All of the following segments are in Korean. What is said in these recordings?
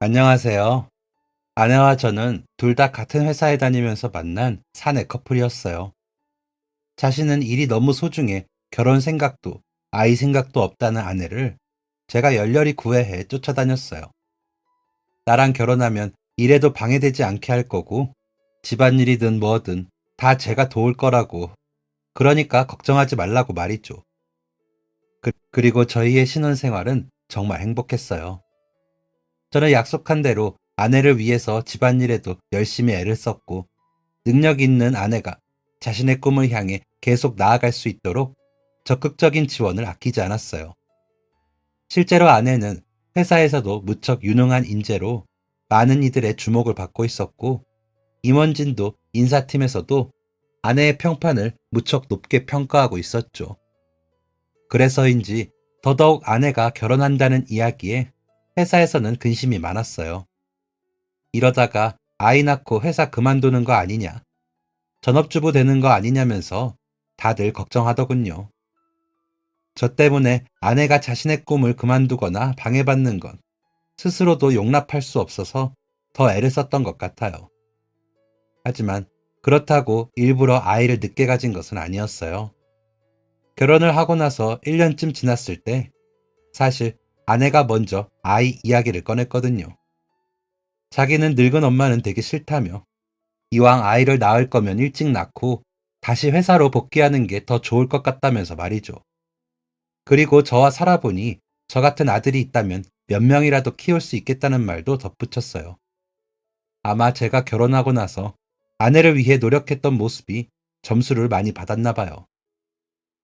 안녕하세요. 아내와 저는 둘 다 같은 회사에 다니면서 만난 사내 커플이었어요. 자신은 일이 너무 소중해 결혼 생각도 아이 생각도 없다는 아내를 제가 열렬히 구애해 쫓아다녔어요. 나랑 결혼하면 일에도 방해되지 않게 할 거고 집안일이든 뭐든 다 제가 도울 거라고. 그러니까 걱정하지 말라고 말이죠. 그리고 저희의 신혼생활은 정말 행복했어요. 저는 약속한 대로 아내를 위해서 집안일에도 열심히 애를 썼고 능력 있는 아내가 자신의 꿈을 향해 계속 나아갈 수 있도록 적극적인 지원을 아끼지 않았어요. 실제로 아내는 회사에서도 무척 유능한 인재로 많은 이들의 주목을 받고 있었고 임원진도 인사팀에서도 아내의 평판을 무척 높게 평가하고 있었죠. 그래서인지 더더욱 아내가 결혼한다는 이야기에 회사에서는 근심이 많았어요. 이러다가 아이 낳고 회사 그만두는 거 아니냐, 전업주부 되는 거 아니냐면서 다들 걱정하더군요. 저 때문에 아내가 자신의 꿈을 그만두거나 방해받는 건 스스로도 용납할 수 없어서 더 애를 썼던 것 같아요. 하지만 그렇다고 일부러 아이를 늦게 가진 것은 아니었어요. 결혼을 하고 나서 1년쯤 지났을 때 사실 아내가 먼저 아이 이야기를 꺼냈거든요. 자기는 늙은 엄마는 되기 싫다며 이왕 아이를 낳을 거면 일찍 낳고 다시 회사로 복귀하는 게 더 좋을 것 같다면서 말이죠. 그리고 저와 살아보니 저 같은 아들이 있다면 몇 명이라도 키울 수 있겠다는 말도 덧붙였어요. 아마 제가 결혼하고 나서 아내를 위해 노력했던 모습이 점수를 많이 받았나 봐요.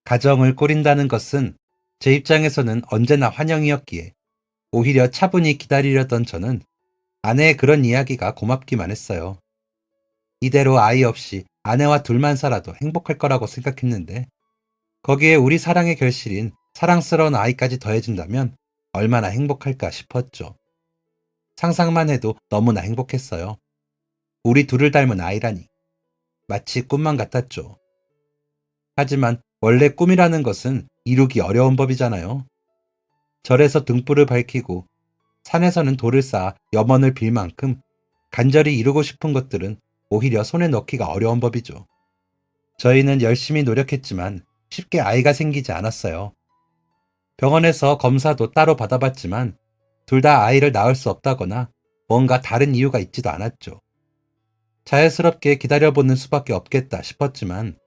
가정을 꾸린다는 것은 제 입장에서는 언제나 환영이었기에 오히려 차분히 기다리려던 저는 아내의 그런 이야기가 고맙기만 했어요. 이대로 아이 없이 아내와 둘만 살아도 행복할 거라고 생각했는데 거기에 우리 사랑의 결실인 사랑스러운 아이까지 더해진다면 얼마나 행복할까 싶었죠. 상상만 해도 너무나 행복했어요. 우리 둘을 닮은 아이라니. 마치 꿈만 같았죠. 하지만 원래 꿈이라는 것은 이루기 어려운 법이잖아요. 절에서 등불을 밝히고 산에서는 돌을 쌓아 염원을 빌 만큼 간절히 이루고 싶은 것들은 오히려 손에 넣기가 어려운 법이죠. 저희는 열심히 노력했지만 쉽게 아이가 생기지 않았어요. 병원에서 검사도 따로 받아봤지만 둘 다 아이를 낳을 수 없다거나 뭔가 다른 이유가 있지도 않았죠. 자연스럽게 기다려보는 수밖에 없겠다 싶었지만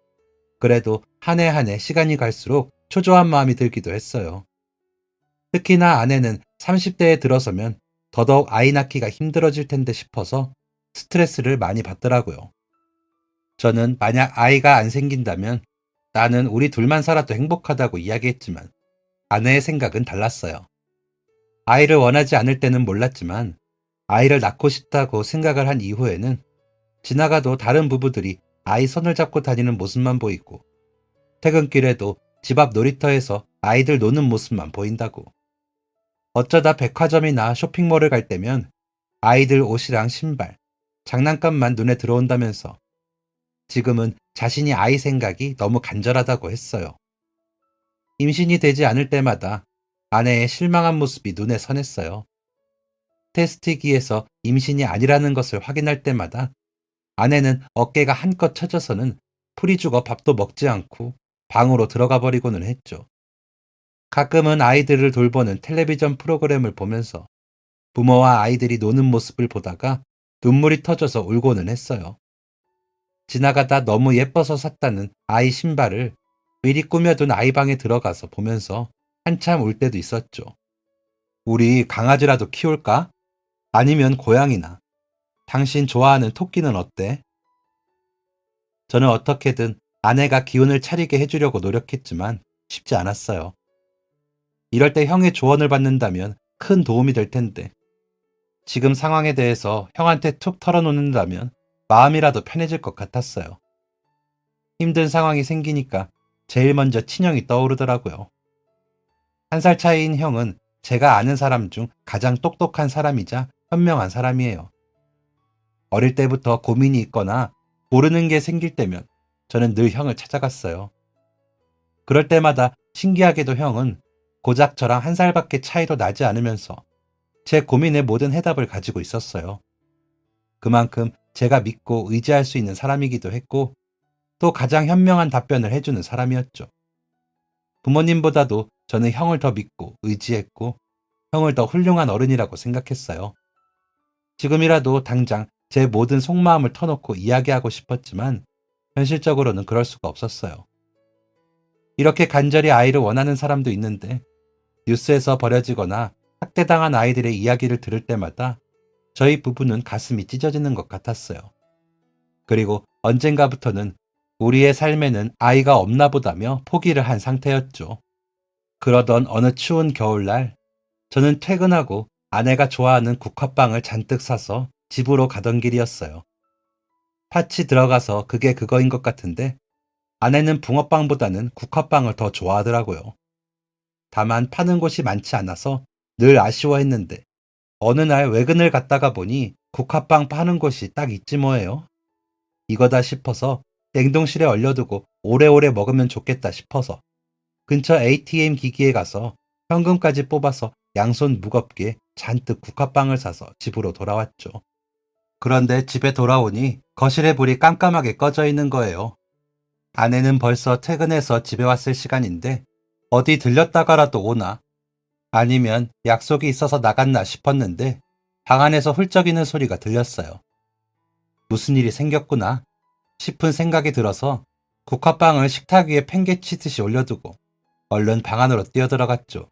그래도 한 해 한 해 시간이 갈수록 초조한 마음이 들기도 했어요. 특히나 아내는 30대에 들어서면 더더욱 아이 낳기가 힘들어질 텐데 싶어서 스트레스를 많이 받더라고요. 저는 만약 아이가 안 생긴다면 나는 우리 둘만 살아도 행복하다고 이야기했지만 아내의 생각은 달랐어요. 아이를 원하지 않을 때는 몰랐지만 아이를 낳고 싶다고 생각을 한 이후에는 지나가도 다른 부부들이 아이 손을 잡고 다니는 모습만 보이고 퇴근길에도 집 앞 놀이터에서 아이들 노는 모습만 보인다고. 어쩌다 백화점이나 쇼핑몰을 갈 때면 아이들 옷이랑 신발, 장난감만 눈에 들어온다면서 지금은 자신이 아이 생각이 너무 간절하다고 했어요. 임신이 되지 않을 때마다 아내의 실망한 모습이 눈에 선했어요. 테스트기에서 임신이 아니라는 것을 확인할 때마다 아내는 어깨가 한껏 처져서는 풀이 죽어 밥도 먹지 않고 방으로 들어가 버리고는 했죠. 가끔은 아이들을 돌보는 텔레비전 프로그램을 보면서 부모와 아이들이 노는 모습을 보다가 눈물이 터져서 울고는 했어요. 지나가다 너무 예뻐서 샀다는 아이 신발을 미리 꾸며둔 아이방에 들어가서 보면서 한참 울 때도 있었죠. 우리 강아지라도 키울까? 아니면 고양이나. 당신 좋아하는 토끼는 어때? 저는 어떻게든 아내가 기운을 차리게 해주려고 노력했지만 쉽지 않았어요. 이럴 때 형의 조언을 받는다면 큰 도움이 될 텐데 지금 상황에 대해서 형한테 툭 털어놓는다면 마음이라도 편해질 것 같았어요. 힘든 상황이 생기니까 제일 먼저 친형이 떠오르더라고요. 1살 차이인 형은 제가 아는 사람 중 가장 똑똑한 사람이자 현명한 사람이에요. 어릴 때부터 고민이 있거나 모르는 게 생길 때면 저는 늘 형을 찾아갔어요. 그럴 때마다 신기하게도 형은 고작 저랑 1살밖에 차이도 나지 않으면서 제 고민의 모든 해답을 가지고 있었어요. 그만큼 제가 믿고 의지할 수 있는 사람이기도 했고, 또 가장 현명한 답변을 해주는 사람이었죠. 부모님보다도 저는 형을 더 믿고 의지했고, 형을 더 훌륭한 어른이라고 생각했어요. 지금이라도 당장 제 모든 속마음을 터놓고 이야기하고 싶었지만, 현실적으로는 그럴 수가 없었어요. 이렇게 간절히 아이를 원하는 사람도 있는데, 뉴스에서 버려지거나 학대당한 아이들의 이야기를 들을 때마다 저희 부부는 가슴이 찢어지는 것 같았어요. 그리고 언젠가부터는 우리의 삶에는 아이가 없나 보다며 포기를 한 상태였죠. 그러던 어느 추운 겨울날, 저는 퇴근하고 아내가 좋아하는 국화빵을 잔뜩 사서 집으로 가던 길이었어요. 팥이 들어가서 그게 그거인 것 같은데, 아내는 붕어빵보다는 국화빵을 더 좋아하더라고요. 다만 파는 곳이 많지 않아서 늘 아쉬워했는데, 어느 날 외근을 갔다가 보니 국화빵 파는 곳이 딱 있지 뭐예요. 이거다 싶어서 냉동실에 얼려두고 오래오래 먹으면 좋겠다 싶어서 근처 ATM 기기에 가서 현금까지 뽑아서 양손 무겁게 잔뜩 국화빵을 사서 집으로 돌아왔죠. 그런데 집에 돌아오니 거실에 불이 깜깜하게 꺼져 있는 거예요. 아내는 벌써 퇴근해서 집에 왔을 시간인데 어디 들렸다가라도 오나 아니면 약속이 있어서 나갔나 싶었는데 방 안에서 훌쩍이는 소리가 들렸어요. 무슨 일이 생겼구나 싶은 생각이 들어서 국화빵을 식탁 위에 팽개치듯이 올려두고 얼른 방 안으로 뛰어들어갔죠.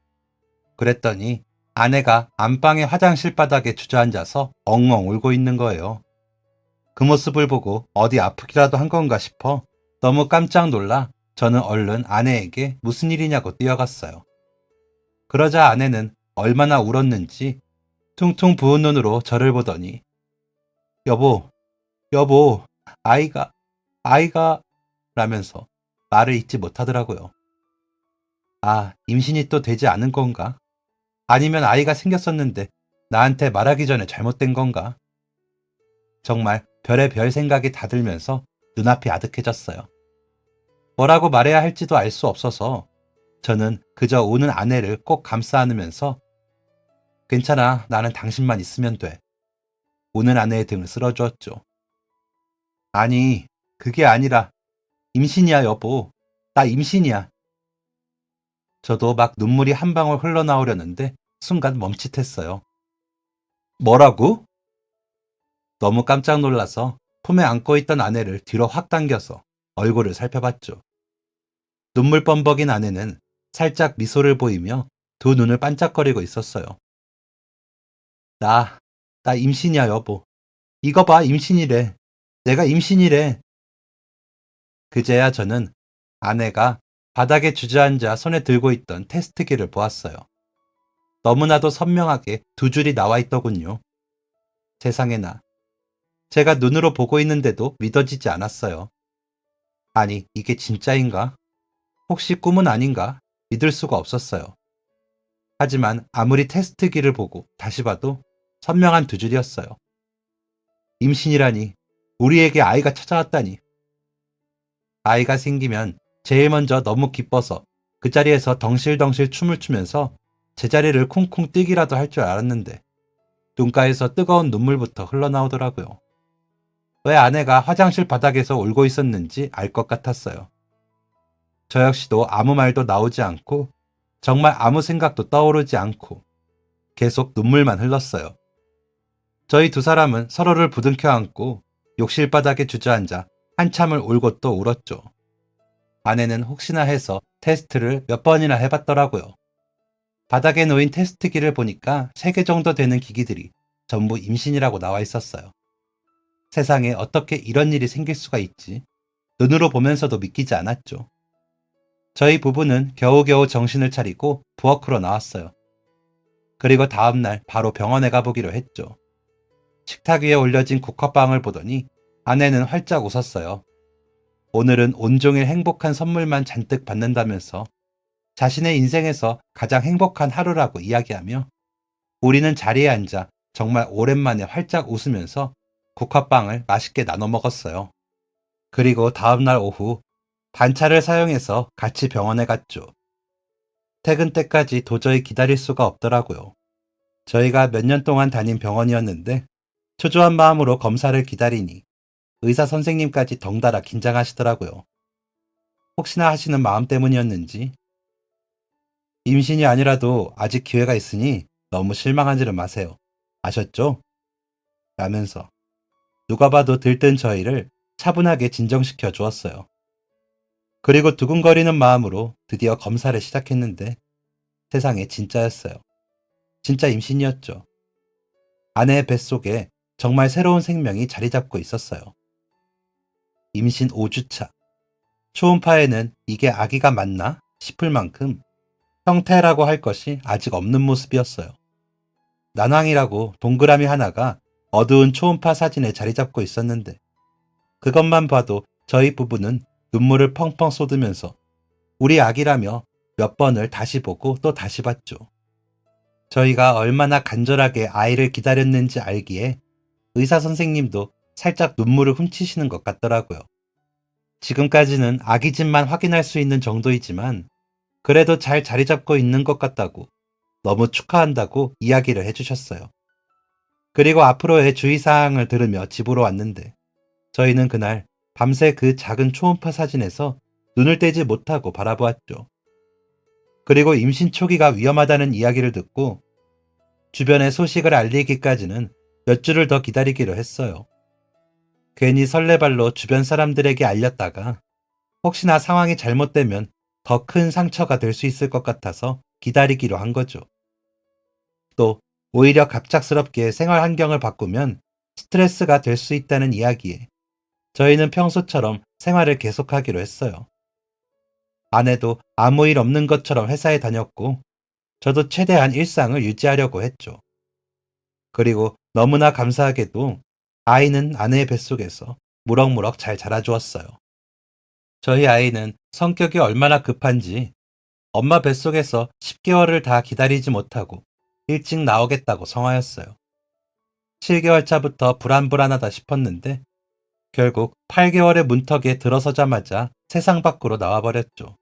그랬더니 아내가 안방의 화장실 바닥에 주저앉아서 엉엉 울고 있는 거예요. 그 모습을 보고 어디 아프기라도 한 건가 싶어 너무 깜짝 놀라 저는 얼른 아내에게 무슨 일이냐고 뛰어갔어요. 그러자 아내는 얼마나 울었는지 퉁퉁 부은 눈으로 저를 보더니 여보, 여보, 아이가 라면서 말을 잇지 못하더라고요. 아, 임신이 또 되지 않은 건가? 아니면 아이가 생겼었는데 나한테 말하기 전에 잘못된 건가? 정말 별의별 생각이 다 들면서 눈앞이 아득해졌어요. 뭐라고 말해야 할지도 알 수 없어서 저는 그저 우는 아내를 꼭 감싸 안으면서 괜찮아, 나는 당신만 있으면 돼. 우는 아내의 등을 쓸어주었죠. 아니, 그게 아니라 임신이야, 여보. 나 임신이야. 저도 막 눈물이 한 방울 흘러나오려는데 순간 멈칫했어요. 뭐라고? 너무 깜짝 놀라서 품에 안고 있던 아내를 뒤로 확 당겨서 얼굴을 살펴봤죠. 눈물 범벅인 아내는 살짝 미소를 보이며 두 눈을 반짝거리고 있었어요. 나, 나 임신이야, 여보. 이거 봐, 임신이래. 내가 임신이래. 그제야 저는 아내가 바닥에 주저앉아 손에 들고 있던 테스트기를 보았어요. 너무나도 선명하게 두 줄이 나와 있더군요. 세상에나. 제가 눈으로 보고 있는데도 믿어지지 않았어요. 아니, 이게 진짜인가? 혹시 꿈은 아닌가? 믿을 수가 없었어요. 하지만 아무리 테스트기를 보고 다시 봐도 선명한 두 줄이었어요. 임신이라니, 우리에게 아이가 찾아왔다니. 아이가 생기면 제일 먼저 너무 기뻐서 그 자리에서 덩실덩실 춤을 추면서 제자리를 쿵쿵 뛰기라도 할 줄 알았는데 눈가에서 뜨거운 눈물부터 흘러나오더라고요. 왜 아내가 화장실 바닥에서 울고 있었는지 알 것 같았어요. 저 역시도 아무 말도 나오지 않고 정말 아무 생각도 떠오르지 않고 계속 눈물만 흘렀어요. 저희 두 사람은 서로를 부둥켜 안고 욕실 바닥에 주저앉아 한참을 울고 또 울었죠. 아내는 혹시나 해서 테스트를 몇 번이나 해봤더라고요. 바닥에 놓인 테스트기를 보니까 3개 정도 되는 기기들이 전부 임신이라고 나와 있었어요. 세상에 어떻게 이런 일이 생길 수가 있지? 눈으로 보면서도 믿기지 않았죠. 저희 부부는 겨우겨우 정신을 차리고 부엌으로 나왔어요. 그리고 다음날 바로 병원에 가보기로 했죠. 식탁 위에 올려진 국화빵을 보더니 아내는 활짝 웃었어요. 오늘은 온종일 행복한 선물만 잔뜩 받는다면서 자신의 인생에서 가장 행복한 하루라고 이야기하며 우리는 자리에 앉아 정말 오랜만에 활짝 웃으면서 국화빵을 맛있게 나눠 먹었어요. 그리고 다음날 오후 반차를 사용해서 같이 병원에 갔죠. 퇴근 때까지 도저히 기다릴 수가 없더라고요. 저희가 몇 년 동안 다닌 병원이었는데 초조한 마음으로 검사를 기다리니 의사 선생님까지 덩달아 긴장하시더라고요. 혹시나 하시는 마음 때문이었는지 임신이 아니라도 아직 기회가 있으니 너무 실망하지는 마세요. 아셨죠? 라면서 누가 봐도 들뜬 저희를 차분하게 진정시켜 주었어요. 그리고 두근거리는 마음으로 드디어 검사를 시작했는데 세상에 진짜였어요. 진짜 임신이었죠. 아내의 뱃속에 정말 새로운 생명이 자리 잡고 있었어요. 임신 5주차. 초음파에는 이게 아기가 맞나 싶을 만큼 형태라고 할 것이 아직 없는 모습이었어요. 난황이라고 동그라미 하나가 어두운 초음파 사진에 자리 잡고 있었는데 그것만 봐도 저희 부부는 눈물을 펑펑 쏟으면서 우리 아기라며 몇 번을 다시 보고 또 다시 봤죠. 저희가 얼마나 간절하게 아이를 기다렸는지 알기에 의사 선생님도 살짝 눈물을 훔치시는 것 같더라고요. 지금까지는 아기집만 확인할 수 있는 정도이지만 그래도 잘 자리 잡고 있는 것 같다고 너무 축하한다고 이야기를 해주셨어요. 그리고 앞으로의 주의사항을 들으며 집으로 왔는데 저희는 그날 밤새 그 작은 초음파 사진에서 눈을 떼지 못하고 바라보았죠. 그리고 임신 초기가 위험하다는 이야기를 듣고 주변에 소식을 알리기까지는 몇 주를 더 기다리기로 했어요. 괜히 설레발로 주변 사람들에게 알렸다가 혹시나 상황이 잘못되면 더 큰 상처가 될 수 있을 것 같아서 기다리기로 한 거죠. 또 오히려 갑작스럽게 생활 환경을 바꾸면 스트레스가 될 수 있다는 이야기에 저희는 평소처럼 생활을 계속하기로 했어요. 아내도 아무 일 없는 것처럼 회사에 다녔고 저도 최대한 일상을 유지하려고 했죠. 그리고 너무나 감사하게도 아이는 아내의 뱃속에서 무럭무럭 잘 자라주었어요. 저희 아이는 성격이 얼마나 급한지 엄마 뱃속에서 10개월을 다 기다리지 못하고 일찍 나오겠다고 성화였어요. 7개월 차부터 불안불안하다 싶었는데 결국 8개월의 문턱에 들어서자마자 세상 밖으로 나와버렸죠.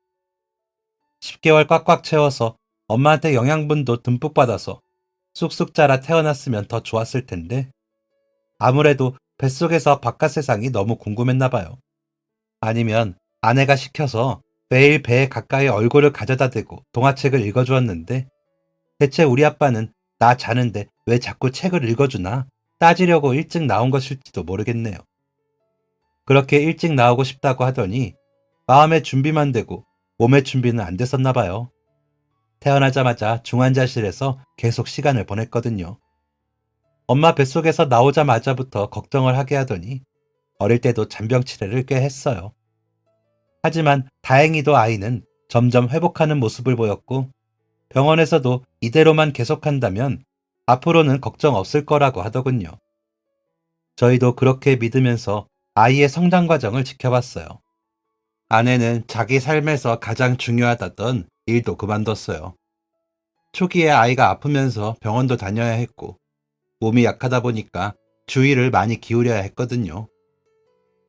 10개월 꽉꽉 채워서 엄마한테 영양분도 듬뿍 받아서 쑥쑥 자라 태어났으면 더 좋았을 텐데 아무래도 뱃속에서 바깥 세상이 너무 궁금했나 봐요. 아니면 아내가 시켜서 매일 배에 가까이 얼굴을 가져다 대고 동화책을 읽어주었는데 대체 우리 아빠는 나 자는데 왜 자꾸 책을 읽어주나 따지려고 일찍 나온 것일지도 모르겠네요. 그렇게 일찍 나오고 싶다고 하더니 마음의 준비만 되고 몸의 준비는 안 됐었나 봐요. 태어나자마자 중환자실에서 계속 시간을 보냈거든요. 엄마 뱃속에서 나오자마자부터 걱정을 하게 하더니 어릴 때도 잔병 치레를 꽤 했어요. 하지만 다행히도 아이는 점점 회복하는 모습을 보였고 병원에서도 이대로만 계속한다면 앞으로는 걱정 없을 거라고 하더군요. 저희도 그렇게 믿으면서 아이의 성장 과정을 지켜봤어요. 아내는 자기 삶에서 가장 중요하다던 일도 그만뒀어요. 초기에 아이가 아프면서 병원도 다녀야 했고 몸이 약하다 보니까 주의를 많이 기울여야 했거든요.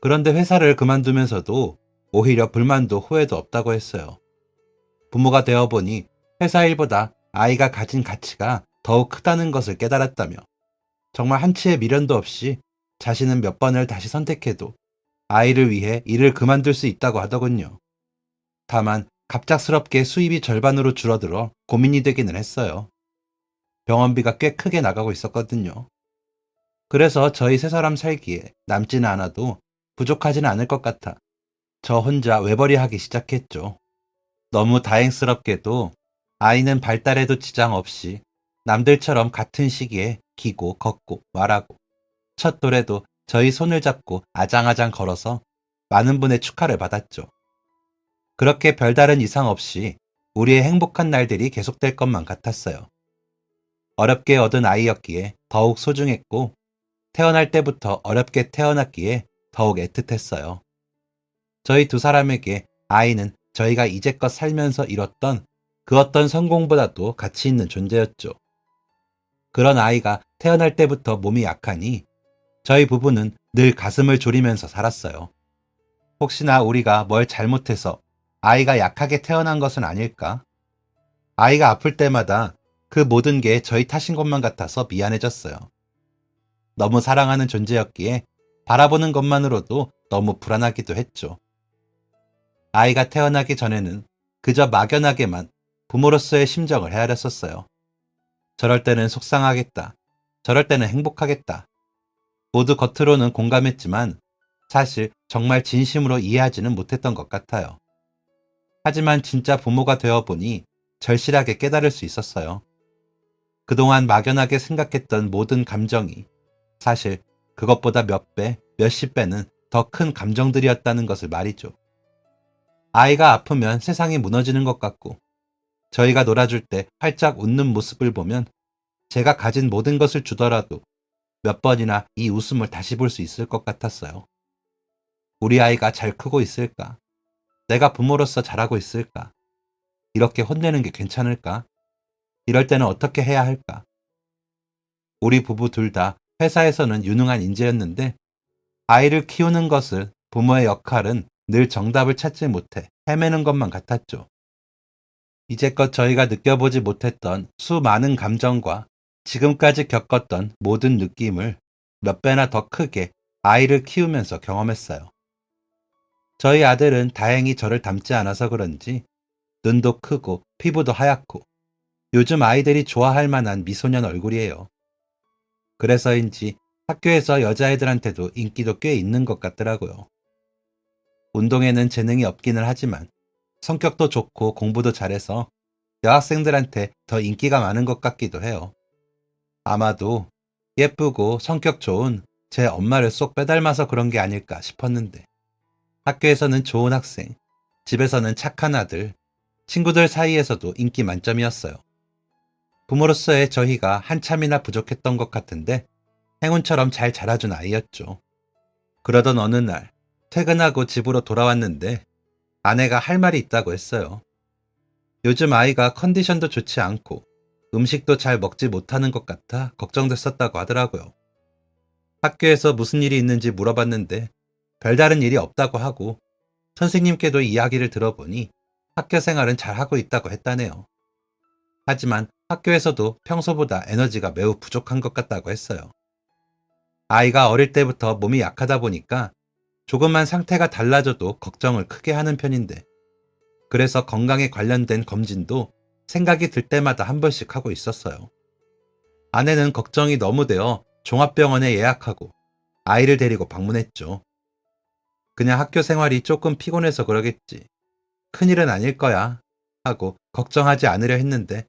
그런데 회사를 그만두면서도 오히려 불만도 후회도 없다고 했어요. 부모가 되어보니 회사 일보다 아이가 가진 가치가 더욱 크다는 것을 깨달았다며 정말 한치의 미련도 없이 자신은 몇 번을 다시 선택해도 아이를 위해 일을 그만둘 수 있다고 하더군요. 다만 갑작스럽게 수입이 절반으로 줄어들어 고민이 되기는 했어요. 병원비가 꽤 크게 나가고 있었거든요. 그래서 저희 세 사람 살기에 남지는 않아도 부족하지는 않을 것 같아 저 혼자 외벌이 하기 시작했죠. 너무 다행스럽게도 아이는 발달에도 지장 없이 남들처럼 같은 시기에 기고 걷고 말하고 첫 돌에도 저희 손을 잡고 아장아장 걸어서 많은 분의 축하를 받았죠. 그렇게 별다른 이상 없이 우리의 행복한 날들이 계속될 것만 같았어요. 어렵게 얻은 아이였기에 더욱 소중했고 태어날 때부터 어렵게 태어났기에 더욱 애틋했어요. 저희 두 사람에게 아이는 저희가 이제껏 살면서 이뤘던 그 어떤 성공보다도 가치 있는 존재였죠. 그런 아이가 태어날 때부터 몸이 약하니 저희 부부는 늘 가슴을 졸이면서 살았어요. 혹시나 우리가 뭘 잘못해서 아이가 약하게 태어난 것은 아닐까? 아이가 아플 때마다 그 모든 게 저희 탓인 것만 같아서 미안해졌어요. 너무 사랑하는 존재였기에 바라보는 것만으로도 너무 불안하기도 했죠. 아이가 태어나기 전에는 그저 막연하게만 부모로서의 심정을 헤아렸었어요. 저럴 때는 속상하겠다. 저럴 때는 행복하겠다. 모두 겉으로는 공감했지만 사실 정말 진심으로 이해하지는 못했던 것 같아요. 하지만 진짜 부모가 되어보니 절실하게 깨달을 수 있었어요. 그동안 막연하게 생각했던 모든 감정이 사실 그것보다 몇 배, 몇십 배는 더 큰 감정들이었다는 것을 말이죠. 아이가 아프면 세상이 무너지는 것 같고 저희가 놀아줄 때 활짝 웃는 모습을 보면 제가 가진 모든 것을 주더라도 몇 번이나 이 웃음을 다시 볼 수 있을 것 같았어요. 우리 아이가 잘 크고 있을까? 내가 부모로서 잘하고 있을까? 이렇게 혼내는 게 괜찮을까? 이럴 때는 어떻게 해야 할까? 우리 부부 둘 다 회사에서는 유능한 인재였는데 아이를 키우는 것을 부모의 역할은 늘 정답을 찾지 못해 헤매는 것만 같았죠. 이제껏 저희가 느껴보지 못했던 수많은 감정과 지금까지 겪었던 모든 느낌을 몇 배나 더 크게 아이를 키우면서 경험했어요. 저희 아들은 다행히 저를 닮지 않아서 그런지 눈도 크고 피부도 하얗고 요즘 아이들이 좋아할 만한 미소년 얼굴이에요. 그래서인지 학교에서 여자애들한테도 인기도 꽤 있는 것 같더라고요. 운동에는 재능이 없기는 하지만 성격도 좋고 공부도 잘해서 여학생들한테 더 인기가 많은 것 같기도 해요. 아마도 예쁘고 성격 좋은 제 엄마를 쏙 빼닮아서 그런 게 아닐까 싶었는데 학교에서는 좋은 학생, 집에서는 착한 아들, 친구들 사이에서도 인기 만점이었어요. 부모로서의 저희가 한참이나 부족했던 것 같은데 행운처럼 잘 자라준 아이였죠. 그러던 어느 날 퇴근하고 집으로 돌아왔는데 아내가 할 말이 있다고 했어요. 요즘 아이가 컨디션도 좋지 않고 음식도 잘 먹지 못하는 것 같아 걱정됐었다고 하더라고요. 학교에서 무슨 일이 있는지 물어봤는데 별다른 일이 없다고 하고 선생님께도 이야기를 들어보니 학교 생활은 잘하고 있다고 했다네요. 하지만 학교에서도 평소보다 에너지가 매우 부족한 것 같다고 했어요. 아이가 어릴 때부터 몸이 약하다 보니까 조금만 상태가 달라져도 걱정을 크게 하는 편인데 그래서 건강에 관련된 검진도 생각이 들 때마다 한 번씩 하고 있었어요. 아내는 걱정이 너무 되어 종합병원에 예약하고 아이를 데리고 방문했죠. 그냥 학교 생활이 조금 피곤해서 그러겠지. 큰일은 아닐 거야 하고 걱정하지 않으려 했는데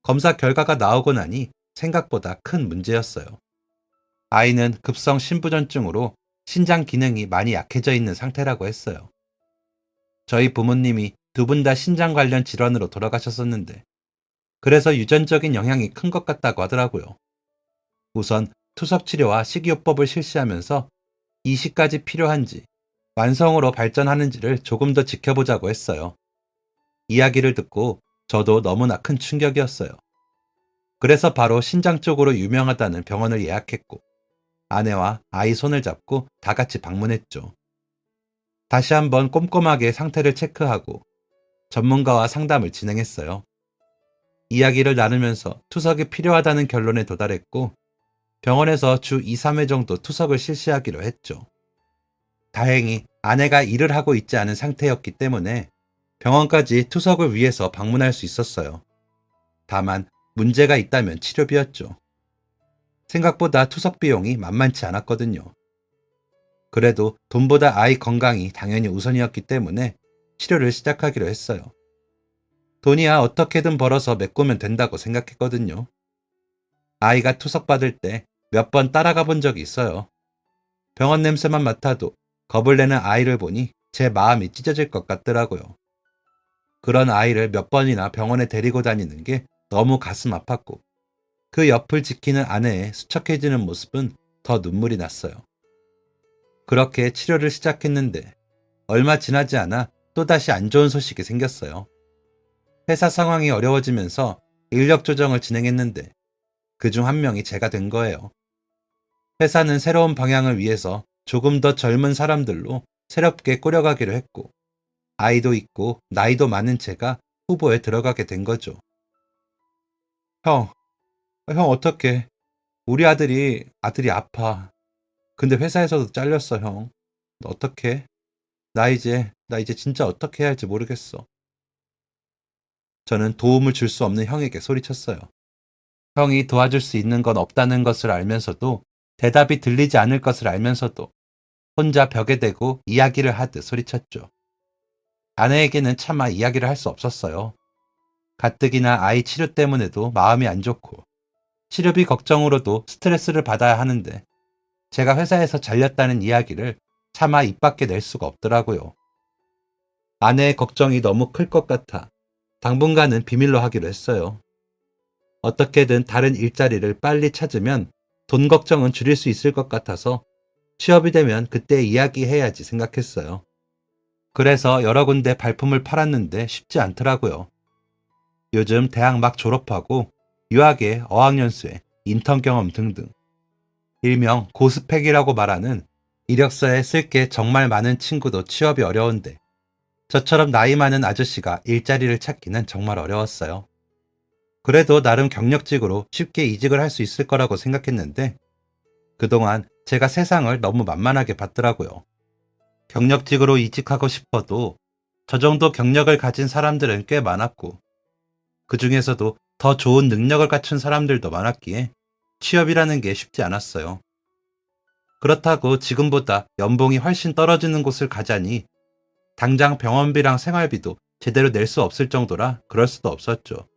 검사 결과가 나오고 나니 생각보다 큰 문제였어요. 아이는 급성 신부전증으로 신장 기능이 많이 약해져 있는 상태라고 했어요. 저희 부모님이 두 분 다 신장 관련 질환으로 돌아가셨었는데 그래서 유전적인 영향이 큰 것 같다고 하더라고요. 우선 투석 치료와 식이요법을 실시하면서 이식까지 필요한지 완성으로 발전하는지를 조금 더 지켜보자고 했어요. 이야기를 듣고 저도 너무나 큰 충격이었어요. 그래서 바로 신장 쪽으로 유명하다는 병원을 예약했고 아내와 아이 손을 잡고 다 같이 방문했죠. 다시 한번 꼼꼼하게 상태를 체크하고 전문가와 상담을 진행했어요. 이야기를 나누면서 투석이 필요하다는 결론에 도달했고 병원에서 주 2, 3회 정도 투석을 실시하기로 했죠. 다행히 아내가 일을 하고 있지 않은 상태였기 때문에 병원까지 투석을 위해서 방문할 수 있었어요. 다만 문제가 있다면 치료비였죠. 생각보다 투석 비용이 만만치 않았거든요. 그래도 돈보다 아이 건강이 당연히 우선이었기 때문에 치료를 시작하기로 했어요. 돈이야 어떻게든 벌어서 메꾸면 된다고 생각했거든요. 아이가 투석받을 때 몇 번 따라가 본 적이 있어요. 병원 냄새만 맡아도 겁을 내는 아이를 보니 제 마음이 찢어질 것 같더라고요. 그런 아이를 몇 번이나 병원에 데리고 다니는 게 너무 가슴 아팠고 그 옆을 지키는 아내의 수척해지는 모습은 더 눈물이 났어요. 그렇게 치료를 시작했는데 얼마 지나지 않아 또다시 안 좋은 소식이 생겼어요. 회사 상황이 어려워지면서 인력 조정을 진행했는데 그중 한 명이 제가 된 거예요. 회사는 새로운 방향을 위해서 조금 더 젊은 사람들로 새롭게 꾸려가기로 했고 아이도 있고 나이도 많은 제가 후보에 들어가게 된 거죠. 형, 형 어떡해. 우리 아들이 아파. 근데 회사에서도 잘렸어, 형. 너 어떡해? 나 이제 진짜 어떻게 해야 할지 모르겠어. 저는 도움을 줄 수 없는 형에게 소리쳤어요. 형이 도와줄 수 있는 건 없다는 것을 알면서도 대답이 들리지 않을 것을 알면서도 혼자 벽에 대고 이야기를 하듯 소리쳤죠. 아내에게는 차마 이야기를 할 수 없었어요. 가뜩이나 아이 치료 때문에도 마음이 안 좋고 치료비 걱정으로도 스트레스를 받아야 하는데 제가 회사에서 잘렸다는 이야기를 차마 입 밖에 낼 수가 없더라고요. 아내의 걱정이 너무 클 것 같아 당분간은 비밀로 하기로 했어요. 어떻게든 다른 일자리를 빨리 찾으면 돈 걱정은 줄일 수 있을 것 같아서 취업이 되면 그때 이야기해야지 생각했어요. 그래서 여러 군데 발품을 팔았는데 쉽지 않더라고요. 요즘 대학 막 졸업하고 유학에 어학연수에 인턴 경험 등등 일명 고스펙이라고 말하는 이력서에 쓸 게 정말 많은 친구도 취업이 어려운데 저처럼 나이 많은 아저씨가 일자리를 찾기는 정말 어려웠어요. 그래도 나름 경력직으로 쉽게 이직을 할 수 있을 거라고 생각했는데 그동안 제가 세상을 너무 만만하게 봤더라고요. 경력직으로 이직하고 싶어도 저 정도 경력을 가진 사람들은 꽤 많았고 그 중에서도 더 좋은 능력을 갖춘 사람들도 많았기에 취업이라는 게 쉽지 않았어요. 그렇다고 지금보다 연봉이 훨씬 떨어지는 곳을 가자니 당장 병원비랑 생활비도 제대로 낼 수 없을 정도라 그럴 수도 없었죠.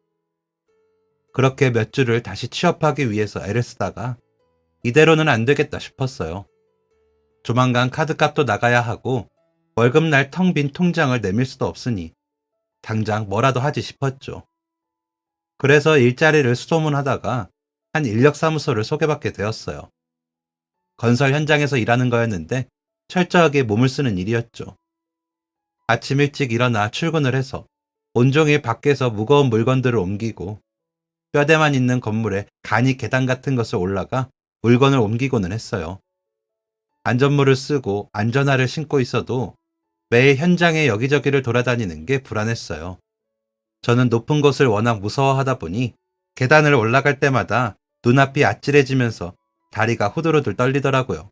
그렇게 몇 주를 다시 취업하기 위해서 애를 쓰다가 이대로는 안 되겠다 싶었어요. 조만간 카드값도 나가야 하고 월급날 텅 빈 통장을 내밀 수도 없으니 당장 뭐라도 하지 싶었죠. 그래서 일자리를 수소문하다가 한 인력사무소를 소개받게 되었어요. 건설 현장에서 일하는 거였는데 철저하게 몸을 쓰는 일이었죠. 아침 일찍 일어나 출근을 해서 온종일 밖에서 무거운 물건들을 옮기고 뼈대만 있는 건물에 간이 계단 같은 것을 올라가 물건을 옮기고는 했어요. 안전모를 쓰고 안전화를 신고 있어도 매일 현장에 여기저기를 돌아다니는 게 불안했어요. 저는 높은 곳을 워낙 무서워하다 보니 계단을 올라갈 때마다 눈앞이 아찔해지면서 다리가 후들후들 떨리더라고요.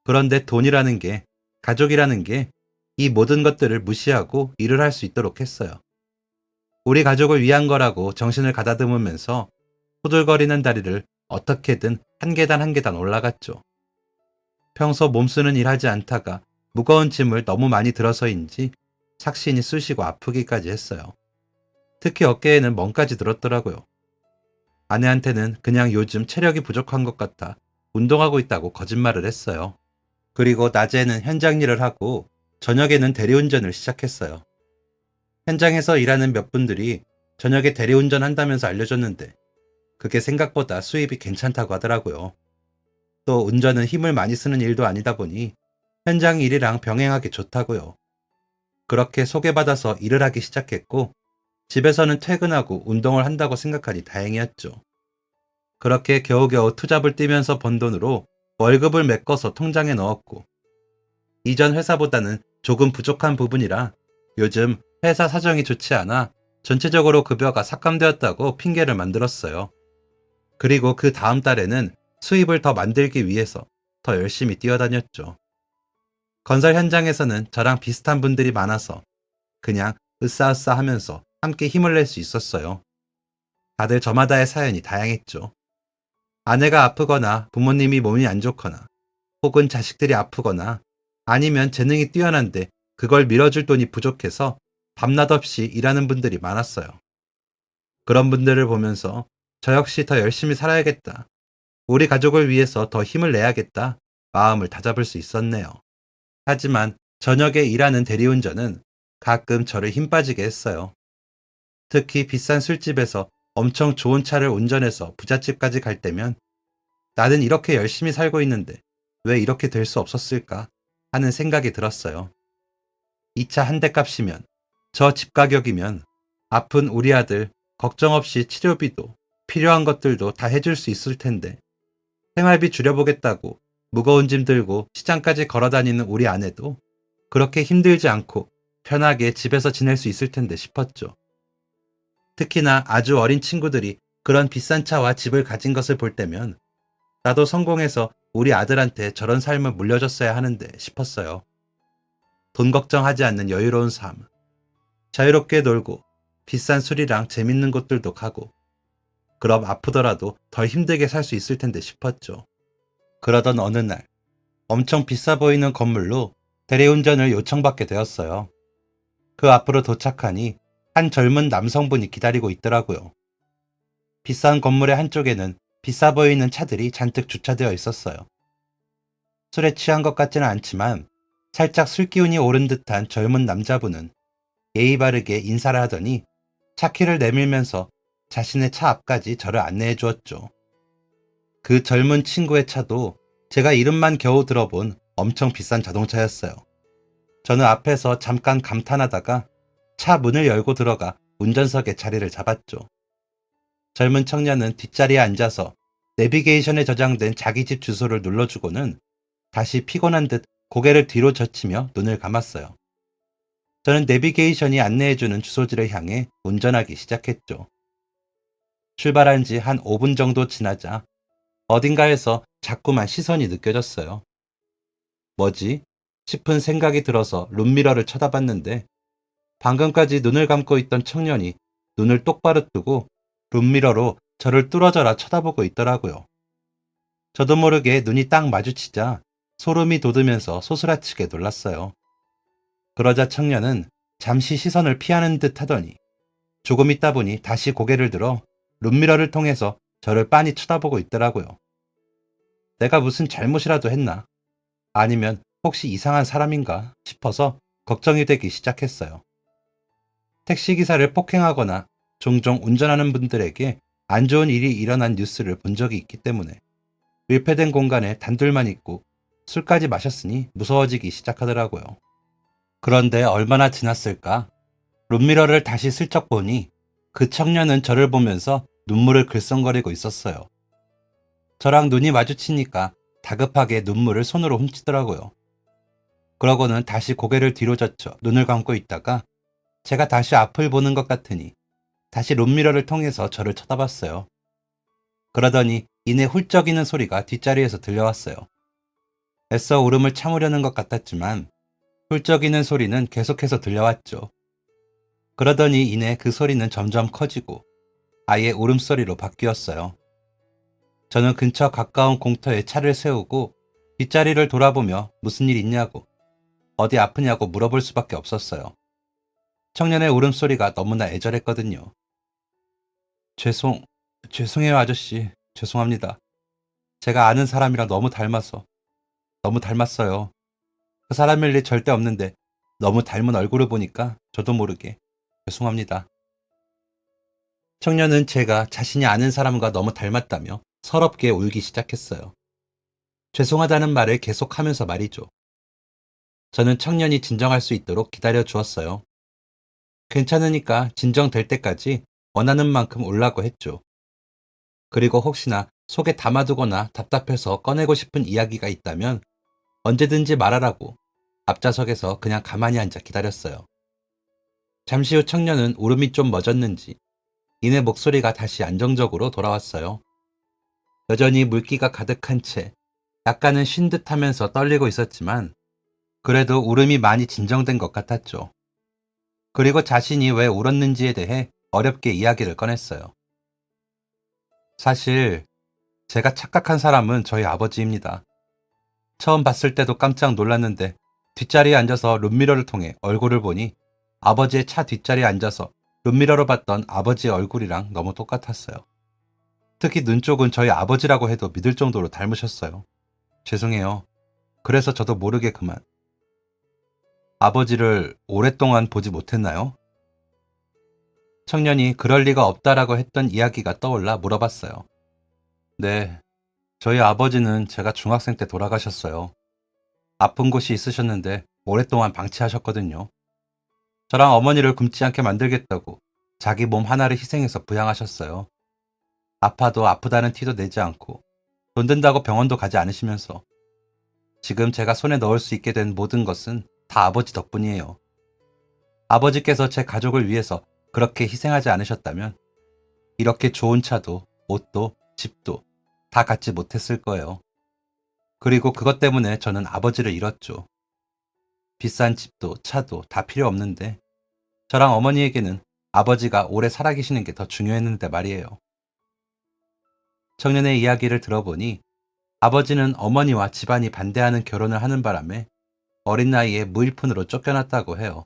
그런데 돈이라는 게, 가족이라는 게 이 모든 것들을 무시하고 일을 할 수 있도록 했어요. 우리 가족을 위한 거라고 정신을 가다듬으면서 후들거리는 다리를 어떻게든 한 계단 한 계단 올라갔죠. 평소 몸쓰는 일 하지 않다가 무거운 짐을 너무 많이 들어서인지 삭신이 쑤시고 아프기까지 했어요. 특히 어깨에는 멍까지 들었더라고요. 아내한테는 그냥 요즘 체력이 부족한 것 같아 운동하고 있다고 거짓말을 했어요. 그리고 낮에는 현장 일을 하고 저녁에는 대리운전을 시작했어요. 현장에서 일하는 몇 분들이 저녁에 대리운전 한다면서 알려줬는데 그게 생각보다 수입이 괜찮다고 하더라고요. 또 운전은 힘을 많이 쓰는 일도 아니다 보니 현장 일이랑 병행하기 좋다고요. 그렇게 소개받아서 일을 하기 시작했고 집에서는 퇴근하고 운동을 한다고 생각하니 다행이었죠. 그렇게 겨우겨우 투잡을 뛰면서 번 돈으로 월급을 메꿔서 통장에 넣었고 이전 회사보다는 조금 부족한 부분이라 요즘 회사 사정이 좋지 않아 전체적으로 급여가 삭감되었다고 핑계를 만들었어요. 그리고 그 다음 달에는 수입을 더 만들기 위해서 더 열심히 뛰어다녔죠. 건설 현장에서는 저랑 비슷한 분들이 많아서 그냥 으싸으싸 하면서 함께 힘을 낼 수 있었어요. 다들 저마다의 사연이 다양했죠. 아내가 아프거나 부모님이 몸이 안 좋거나 혹은 자식들이 아프거나 아니면 재능이 뛰어난데 그걸 밀어줄 돈이 부족해서 밤낮 없이 일하는 분들이 많았어요. 그런 분들을 보면서 저 역시 더 열심히 살아야겠다. 우리 가족을 위해서 더 힘을 내야겠다. 마음을 다잡을 수 있었네요. 하지만 저녁에 일하는 대리운전은 가끔 저를 힘 빠지게 했어요. 특히 비싼 술집에서 엄청 좋은 차를 운전해서 부잣집까지 갈 때면 나는 이렇게 열심히 살고 있는데 왜 이렇게 될 수 없었을까 하는 생각이 들었어요. 이 차 한 대 값이면 저 집 가격이면 아픈 우리 아들 걱정 없이 치료비도 필요한 것들도 다 해줄 수 있을 텐데 생활비 줄여보겠다고 무거운 짐 들고 시장까지 걸어다니는 우리 아내도 그렇게 힘들지 않고 편하게 집에서 지낼 수 있을 텐데 싶었죠. 특히나 아주 어린 친구들이 그런 비싼 차와 집을 가진 것을 볼 때면 나도 성공해서 우리 아들한테 저런 삶을 물려줬어야 하는데 싶었어요. 돈 걱정하지 않는 여유로운 삶, 자유롭게 놀고 비싼 술이랑 재밌는 곳들도 가고 그럼 아프더라도 덜 힘들게 살 수 있을 텐데 싶었죠. 그러던 어느 날 엄청 비싸 보이는 건물로 대리운전을 요청받게 되었어요. 그 앞으로 도착하니 한 젊은 남성분이 기다리고 있더라고요. 비싼 건물의 한쪽에는 비싸 보이는 차들이 잔뜩 주차되어 있었어요. 술에 취한 것 같지는 않지만 살짝 술 기운이 오른 듯한 젊은 남자분은 예의 바르게 인사를 하더니 차키를 내밀면서 자신의 차 앞까지 저를 안내해 주었죠. 그 젊은 친구의 차도 제가 이름만 겨우 들어본 엄청 비싼 자동차였어요. 저는 앞에서 잠깐 감탄하다가 차 문을 열고 들어가 운전석에 자리를 잡았죠. 젊은 청년은 뒷자리에 앉아서 내비게이션에 저장된 자기 집 주소를 눌러주고는 다시 피곤한 듯 고개를 뒤로 젖히며 눈을 감았어요. 저는 내비게이션이 안내해주는 주소지를 향해 운전하기 시작했죠. 출발한 지 한 5분 정도 지나자 어딘가에서 자꾸만 시선이 느껴졌어요. 뭐지? 싶은 생각이 들어서 룸미러를 쳐다봤는데 방금까지 눈을 감고 있던 청년이 눈을 똑바로 뜨고 룸미러로 저를 뚫어져라 쳐다보고 있더라고요. 저도 모르게 눈이 딱 마주치자 소름이 돋으면서 소스라치게 놀랐어요. 그러자 청년은 잠시 시선을 피하는 듯 하더니 조금 있다 보니 다시 고개를 들어 룸미러를 통해서 저를 빤히 쳐다보고 있더라고요. 내가 무슨 잘못이라도 했나? 아니면 혹시 이상한 사람인가 싶어서 걱정이 되기 시작했어요. 택시기사를 폭행하거나 종종 운전하는 분들에게 안 좋은 일이 일어난 뉴스를 본 적이 있기 때문에 밀폐된 공간에 단둘만 있고 술까지 마셨으니 무서워지기 시작하더라고요. 그런데 얼마나 지났을까? 룸미러를 다시 슬쩍 보니 그 청년은 저를 보면서 눈물을 글썽거리고 있었어요. 저랑 눈이 마주치니까 다급하게 눈물을 손으로 훔치더라고요. 그러고는 다시 고개를 뒤로 젖혀 눈을 감고 있다가 제가 다시 앞을 보는 것 같으니 다시 룸미러를 통해서 저를 쳐다봤어요. 그러더니 이내 훌쩍이는 소리가 뒷자리에서 들려왔어요. 애써 울음을 참으려는 것 같았지만 훌쩍이는 소리는 계속해서 들려왔죠. 그러더니 이내 그 소리는 점점 커지고 아예 울음소리로 바뀌었어요. 저는 근처 가까운 공터에 차를 세우고 뒷자리를 돌아보며 무슨 일 있냐고 어디 아프냐고 물어볼 수밖에 없었어요. 청년의 울음소리가 너무나 애절했거든요. 죄송해요 아저씨. 죄송합니다. 제가 아는 사람이랑 너무 닮았어요. 그 사람일 리 절대 없는데 너무 닮은 얼굴을 보니까 저도 모르게 죄송합니다. 청년은 제가 자신이 아는 사람과 너무 닮았다며 서럽게 울기 시작했어요. 죄송하다는 말을 계속하면서 말이죠. 저는 청년이 진정할 수 있도록 기다려 주었어요. 괜찮으니까 진정될 때까지 원하는 만큼 울라고 했죠. 그리고 혹시나 속에 담아두거나 답답해서 꺼내고 싶은 이야기가 있다면 언제든지 말하라고 앞좌석에서 그냥 가만히 앉아 기다렸어요. 잠시 후 청년은 울음이 좀 멎었는지 이내 목소리가 다시 안정적으로 돌아왔어요. 여전히 물기가 가득한 채 약간은 쉰 듯하면서 떨리고 있었지만 그래도 울음이 많이 진정된 것 같았죠. 그리고 자신이 왜 울었는지에 대해 어렵게 이야기를 꺼냈어요. 사실 제가 착각한 사람은 저희 아버지입니다. 처음 봤을 때도 깜짝 놀랐는데 뒷자리에 앉아서 룸미러를 통해 얼굴을 보니 아버지의 차 뒷자리에 앉아서 룸미러로 봤던 아버지의 얼굴이랑 너무 똑같았어요. 특히 눈 쪽은 저희 아버지라고 해도 믿을 정도로 닮으셨어요. 죄송해요. 그래서 저도 모르게 그만. 아버지를 오랫동안 보지 못했나요? 청년이 그럴 리가 없다라고 했던 이야기가 떠올라 물어봤어요. 네, 저희 아버지는 제가 중학생 때 돌아가셨어요. 아픈 곳이 있으셨는데 오랫동안 방치하셨거든요. 저랑 어머니를 굶지 않게 만들겠다고 자기 몸 하나를 희생해서 부양하셨어요. 아파도 아프다는 티도 내지 않고 돈 든다고 병원도 가지 않으시면서 지금 제가 손에 넣을 수 있게 된 모든 것은 다 아버지 덕분이에요. 아버지께서 제 가족을 위해서 그렇게 희생하지 않으셨다면 이렇게 좋은 차도, 옷도, 집도 다 갖지 못했을 거예요. 그리고 그것 때문에 저는 아버지를 잃었죠. 비싼 집도 차도 다 필요 없는데 저랑 어머니에게는 아버지가 오래 살아계시는 게 더 중요했는데 말이에요. 청년의 이야기를 들어보니 아버지는 어머니와 집안이 반대하는 결혼을 하는 바람에 어린 나이에 무일푼으로 쫓겨났다고 해요.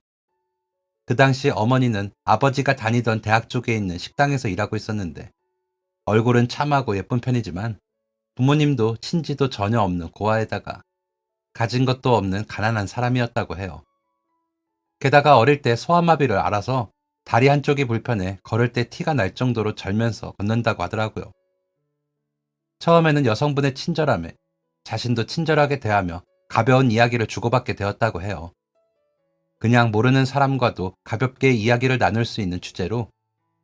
그 당시 어머니는 아버지가 다니던 대학 쪽에 있는 식당에서 일하고 있었는데 얼굴은 참하고 예쁜 편이지만 부모님도 친지도 전혀 없는 고아에다가 가진 것도 없는 가난한 사람이었다고 해요. 게다가 어릴 때 소아마비를 앓아서 다리 한쪽이 불편해 걸을 때 티가 날 정도로 절면서 걷는다고 하더라고요. 처음에는 여성분의 친절함에 자신도 친절하게 대하며 가벼운 이야기를 주고받게 되었다고 해요. 그냥 모르는 사람과도 가볍게 이야기를 나눌 수 있는 주제로